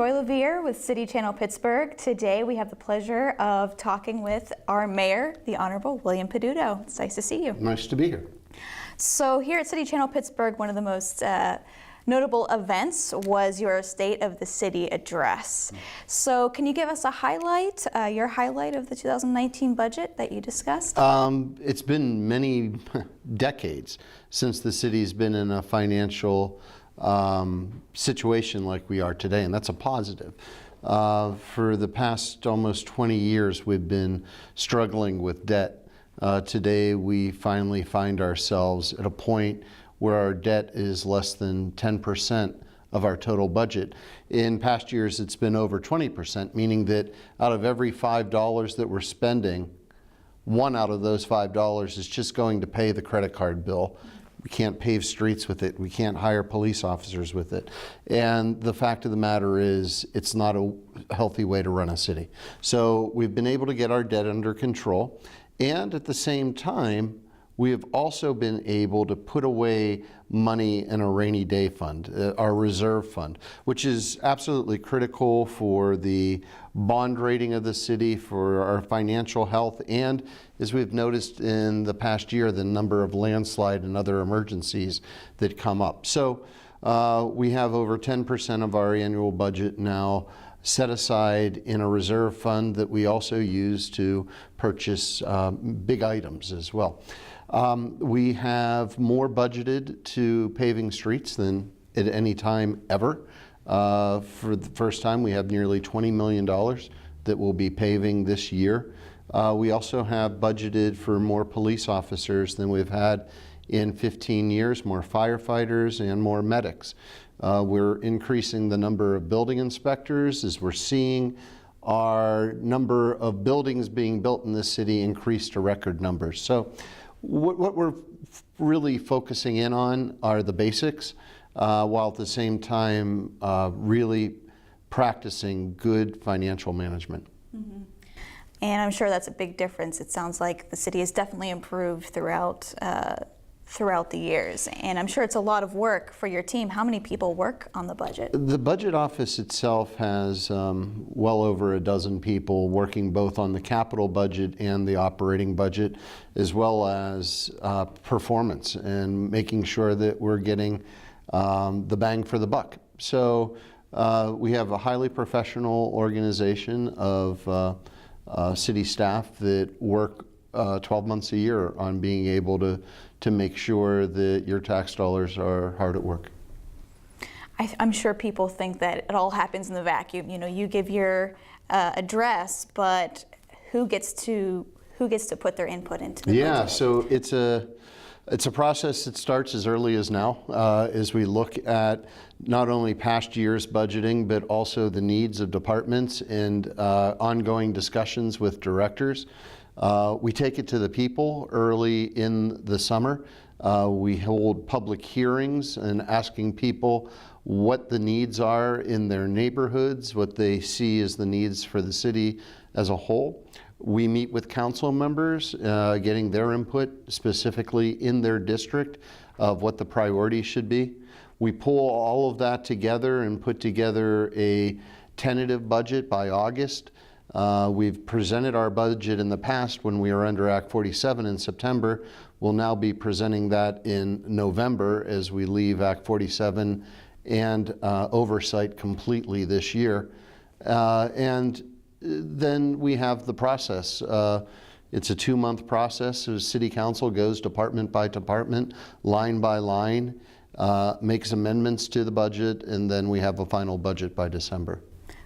Joy LeViere with City Channel Pittsburgh. Today we have the pleasure of talking with our mayor, the Honorable William Peduto. It's nice to see you. Nice to be here. So here at City Channel Pittsburgh, one of the most notable events was your State of the City address. So can you give us a highlight, your highlight of the 2019 budget that you discussed? It's been many decades since the city's been in a financial situation like we are today, and that's a positive. For the past almost 20 years, we've been struggling with debt. Today, we finally find ourselves at a point where our debt is less than 10% of our total budget. In past years, it's been over 20%, meaning that out of every $5 that we're spending, one out of those $5 is just going to pay the credit card bill. We can't pave streets with it. We can't hire police officers with it. And the fact of the matter is, it's not a healthy way to run a city. So we've been able to get our debt under control. And at the same time, we have also been able to put away money in a rainy day fund, our reserve fund, which is absolutely critical for the bond rating of the city, for our financial health, and as we've noticed in the past year, the number of landslide and other emergencies that come up. So we have over 10% of our annual budget now set aside in a reserve fund that we also use to purchase big items as well. We have more budgeted to paving streets than at any time ever. For the first time, we have nearly $20 million that we'll be paving this year. We also have budgeted for more police officers than we've had in 15 years, more firefighters and more medics. We're increasing the number of building inspectors as we're seeing our number of buildings being built in this city increase to record numbers. So what we're really focusing in on are the basics, while at the same time really practicing good financial management. Mm-hmm. And I'm sure that's a big difference. It sounds like the city has definitely improved throughout the years, and I'm sure it's a lot of work for your team. How many people work on the budget? The budget office itself has well over a dozen people working both on the capital budget and the operating budget, as well as performance and making sure that we're getting the bang for the buck. So we have a highly professional organization of city staff that work 12 months a year on being able to make sure that your tax dollars are hard at work. I'm sure people think that it all happens in the vacuum. You know, you give your address, but who gets to put their input into the budget? So it's a process that starts as early as now, as we look at not only past year's budgeting, but also the needs of departments and ongoing discussions with directors. We take it to the people early in the summer. We hold public hearings and asking people what the needs are in their neighborhoods, what they see as the needs for the city as a whole. We meet with council members, getting their input specifically in their district of what the priorities should be. We pull all of that together and put together a tentative budget by August. We've presented our budget in the past when we were under Act 47 in September. We'll now be presenting that in November as we leave Act 47 and oversight completely this year. And then we have the process. It's a 2-month process. So City Council goes department by department, line by line, makes amendments to the budget, and then we have a final budget by December.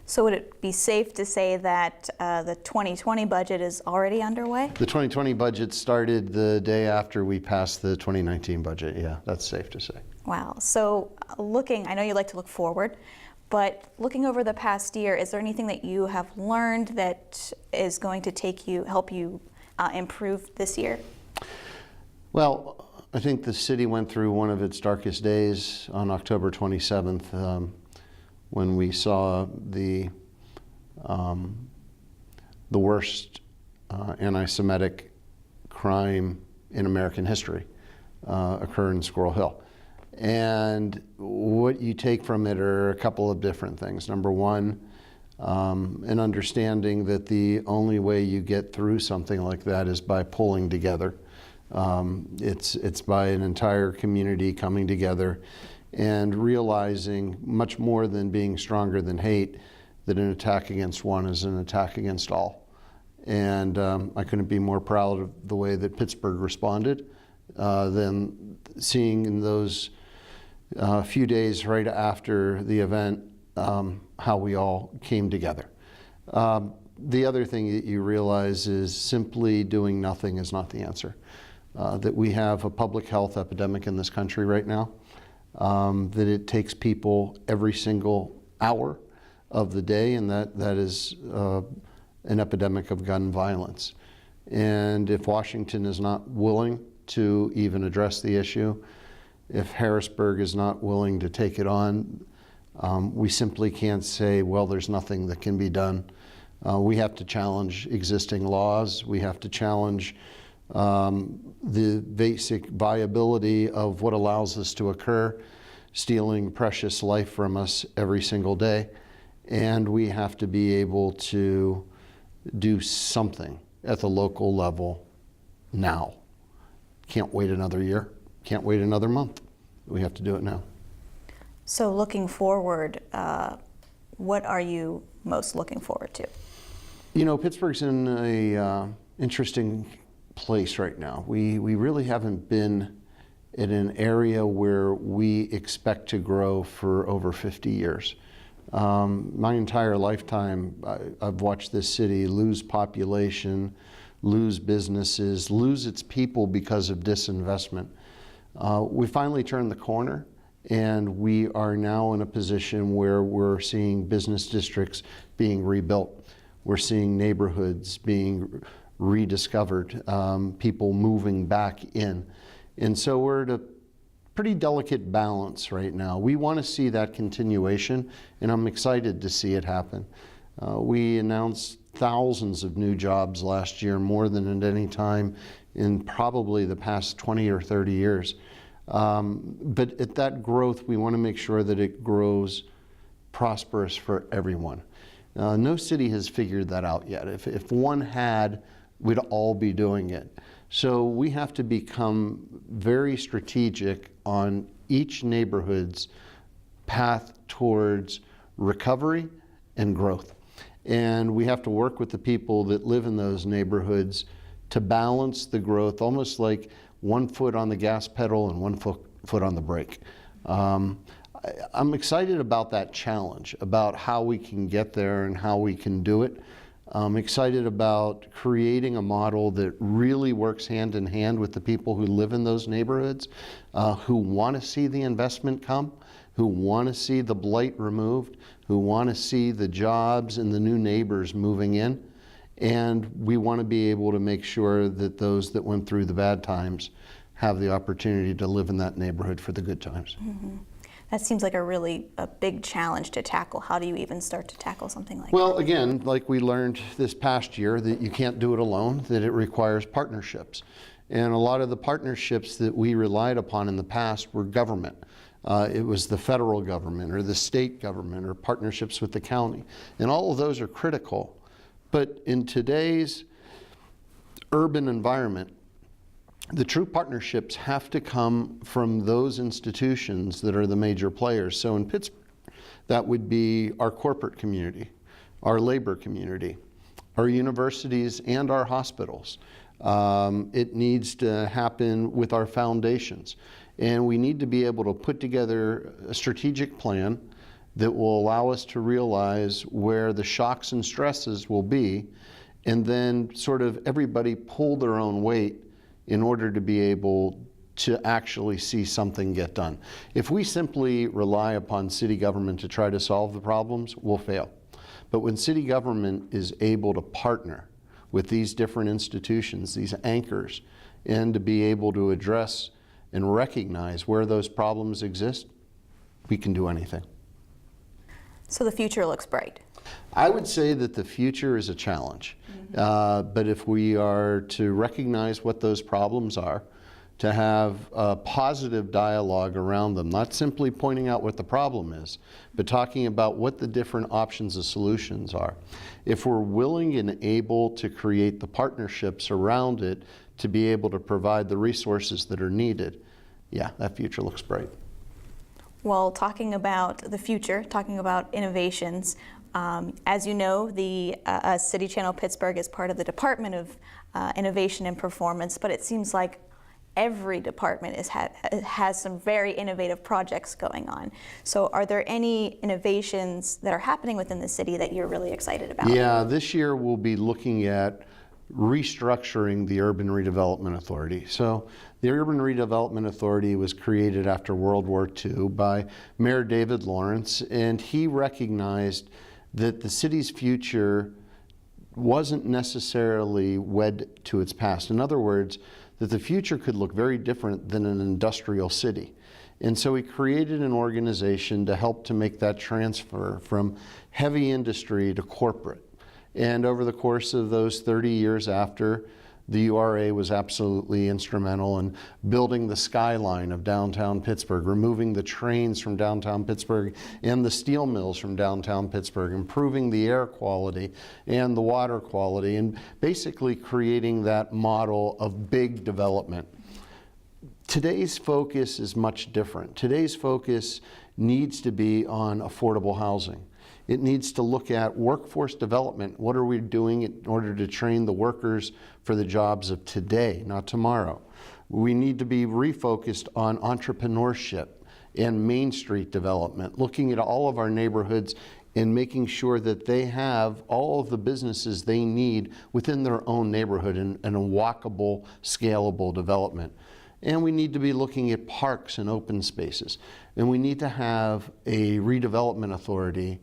So would it be safe to say that the 2020 budget is already underway? The 2020 budget started the day after we passed the 2019 budget. Yeah, that's safe to say. Wow. So I know you like to look forward, but looking over the past year, is there anything that you have learned that is going to help you improve this year? Well, I think the city went through one of its darkest days on October 27th. When we saw the worst anti-Semitic crime in American history occur in Squirrel Hill. And what you take from it are a couple of different things. Number one, an understanding that the only way you get through something like that is by pulling together. It's by an entire community coming together and realizing, much more than being stronger than hate, that an attack against one is an attack against all. And I couldn't be more proud of the way that Pittsburgh responded than seeing in those few days right after the event how we all came together. The other thing that you realize is simply doing nothing is not the answer. That we have a public health epidemic in this country right now, that it takes people every single hour of the day, and that is an epidemic of gun violence. And if Washington is not willing to even address the issue, if Harrisburg is not willing to take it on, we simply can't say, well, there's nothing that can be done. We have to challenge existing laws. We have to challenge the basic viability of what allows this to occur, stealing precious life from us every single day. And we have to be able to do something at the local level now. Can't wait another year. Can't wait another month. We have to do it now. So looking forward, what are you most looking forward to? You know, Pittsburgh's in a interesting place right now. We really haven't been in an area where we expect to grow for over 50 years. My entire lifetime, I've watched this city lose population, lose businesses, lose its people because of disinvestment. We finally turned the corner, and we are now in a position where we're seeing business districts being rebuilt. We're seeing neighborhoods being rediscovered, people moving back in. And so we're at a pretty delicate balance right now. We want to see that continuation, and I'm excited to see it happen. We announced thousands of new jobs last year, more than at any time in probably the past 20 or 30 years. But at that growth, we want to make sure that it grows prosperous for everyone. No city has figured that out yet. If one had, we'd all be doing it. So we have to become very strategic on each neighborhood's path towards recovery and growth. And we have to work with the people that live in those neighborhoods to balance the growth, almost like 1 foot on the gas pedal and 1 foot on the brake. I'm excited about that challenge, about how we can get there and how we can do it. I'm excited about creating a model that really works hand in hand with the people who live in those neighborhoods, who want to see the investment come, who want to see the blight removed, who want to see the jobs and the new neighbors moving in. And we want to be able to make sure that those that went through the bad times have the opportunity to live in that neighborhood for the good times. Mm-hmm. That seems like a big challenge to tackle. How do you even start to tackle something like that? Well, again, like we learned this past year, that you can't do it alone, that it requires partnerships. And a lot of the partnerships that we relied upon in the past were government. It was the federal government or the state government or partnerships with the county. And all of those are critical. But in today's urban environment, the true partnerships have to come from those institutions that are the major players. So in Pittsburgh, that would be our corporate community, our labor community, our universities, and our hospitals. It needs to happen with our foundations. And we need to be able to put together a strategic plan that will allow us to realize where the shocks and stresses will be, and then sort of everybody pull their own weight in order to be able to actually see something get done. If we simply rely upon city government to try to solve the problems, we'll fail. But when city government is able to partner with these different institutions, these anchors, and to be able to address and recognize where those problems exist, we can do anything. So the future looks bright. I would say that the future is a challenge. But if we are to recognize what those problems are, to have a positive dialogue around them, not simply pointing out what the problem is, but talking about what the different options and solutions are. If we're willing and able to create the partnerships around it to be able to provide the resources that are needed, yeah, that future looks bright. Well, talking about the future, talking about innovations, as you know, the City Channel Pittsburgh is part of the Department of Innovation and Performance, but it seems like every department has some very innovative projects going on. So are there any innovations that are happening within the city that you're really excited about? Yeah, this year we'll be looking at restructuring the Urban Redevelopment Authority. So the Urban Redevelopment Authority was created after World War II by Mayor David Lawrence, and he recognized that the city's future wasn't necessarily wed to its past. In other words, that the future could look very different than an industrial city. And so he created an organization to help to make that transfer from heavy industry to corporate. And over the course of those 30 years after, the URA was absolutely instrumental in building the skyline of downtown Pittsburgh, removing the trains from downtown Pittsburgh and the steel mills from downtown Pittsburgh, improving the air quality and the water quality, and basically creating that model of big development. Today's focus is much different. Today's focus needs to be on affordable housing. It needs to look at workforce development. What are we doing in order to train the workers for the jobs of today, not tomorrow? We need to be refocused on entrepreneurship and Main Street development, looking at all of our neighborhoods and making sure that they have all of the businesses they need within their own neighborhood in a walkable, scalable development. And we need to be looking at parks and open spaces. And we need to have a redevelopment authority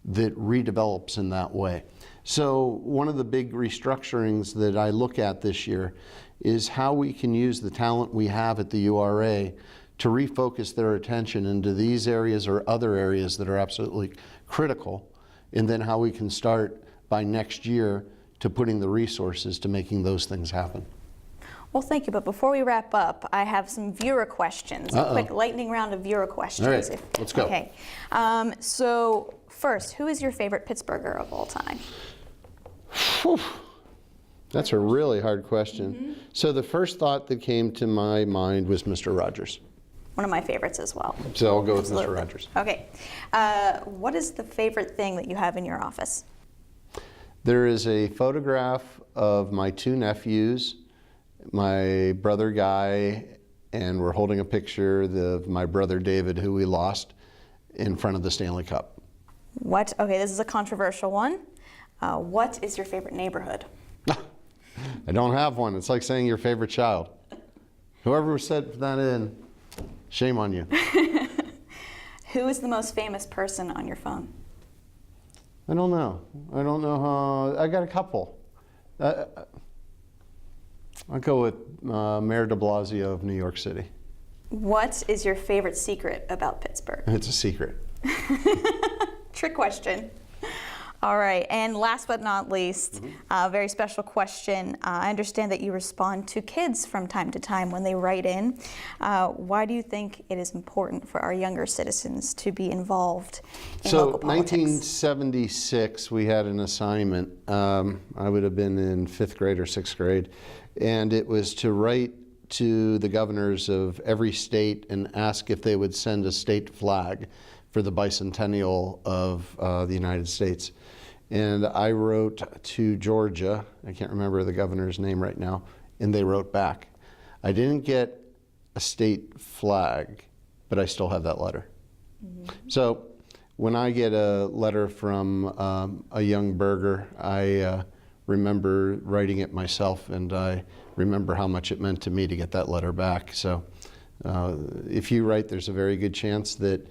that redevelops in that way. So one of the big restructurings that I look at this year is how we can use the talent we have at the URA to refocus their attention into these areas or other areas that are absolutely critical, and then how we can start by next year to putting the resources to making those things happen. Well, thank you, but before we wrap up, I have some viewer questions, a quick lightning round of viewer questions. All right, let's go. Okay, so first, who is your favorite Pittsburgher of all time? Whew. That's a really hard question. So the first thought that came to my mind was Mr. Rogers. One of my favorites as well. So I'll go with Absolutely. Mr. Rogers. Okay, what is the favorite thing that you have in your office? There is a photograph of my two nephews, my brother Guy, and we're holding a picture of my brother David, who we lost, in front of the Stanley Cup. What? Okay, this is a controversial one. What is your favorite neighborhood? I don't have one. It's like saying your favorite child. Whoever said that in, shame on you. Who is the most famous person on your phone? I don't know. I don't know how. I got a couple. I'll go with Mayor de Blasio of New York City. What is your favorite secret about Pittsburgh? It's a secret. Trick question. All right, and last but not least, a very special question. I understand that you respond to kids from time to time when they write in. Why do you think it is important for our younger citizens to be involved in local politics? 1976, we had an assignment. I would have been in 5th grade or 6th grade, and it was to write to the governors of every state and ask if they would send a state flag for the bicentennial of the United States. And I wrote to Georgia, I can't remember the governor's name right now, and they wrote back. I didn't get a state flag, but I still have that letter. So when I get a letter from a young burger, I remember writing it myself, and I remember how much it meant to me to get that letter back. So if you write, there's a very good chance that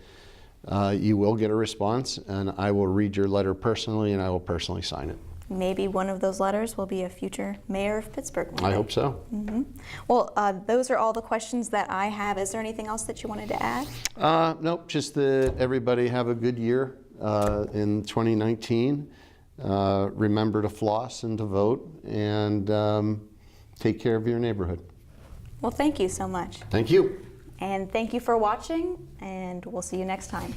you will get a response, and I will read your letter personally, and I will personally sign it. Maybe one of those letters will be a future mayor of Pittsburgh one day. I hope so. Well, those are all the questions that I have. Is there anything else that you wanted to add? Nope, just that everybody have a good year in 2019. Remember to floss and to vote, and take care of your neighborhood. Well, thank you so much. Thank you. And thank you for watching, and we'll see you next time.